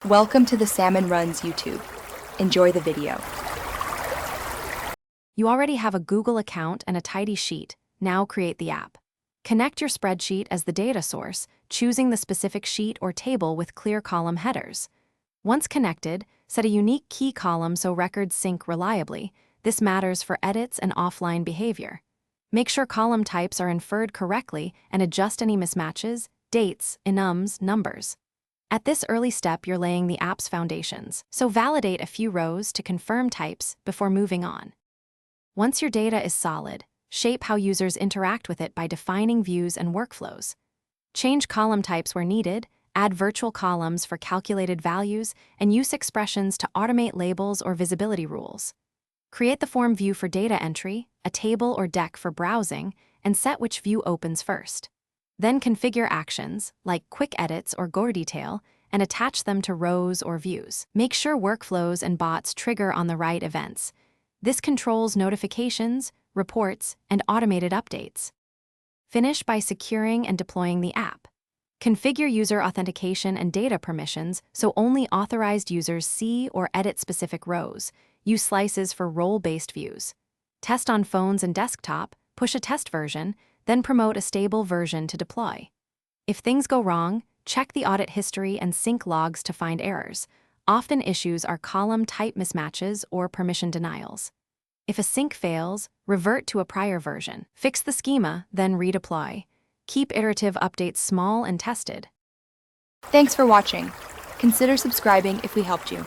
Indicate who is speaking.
Speaker 1: Welcome to the Salmon Runs YouTube. Enjoy the video.
Speaker 2: You already have a Google account and a tidy sheet. Now create the app. Connect your spreadsheet as the data source, choosing the specific sheet or table with clear column headers. Once connected, set a unique key column so records sync reliably. This matters for edits and offline behavior. Make sure column types are inferred correctly and adjust any mismatches, dates, enums, numbers. At this early step, you're laying the app's foundations, so validate a few rows to confirm types before moving on. Once your data is solid, shape how users interact with it by defining views and workflows. Change column types where needed, add virtual columns for calculated values, and use expressions to automate labels or visibility rules. Create the form view for data entry, a table or deck for browsing, and set which view opens first. Then configure actions, like quick edits or gore detail, and attach them to rows or views. Make sure workflows and bots trigger on the right events. This controls notifications, reports, and automated updates. Finish by securing and deploying the app. Configure user authentication and data permissions so only authorized users see or edit specific rows. Use slices for role-based views. Test on phones and desktop, push a test version, then promote a stable version to deploy. If things go wrong, check the audit history and sync logs to find errors. Often issues are column type mismatches or permission denials. If a sync fails, revert to a prior version. Fix the schema, then redeploy. Keep iterative updates small and tested.
Speaker 1: Thanks for watching. Consider subscribing if we helped you.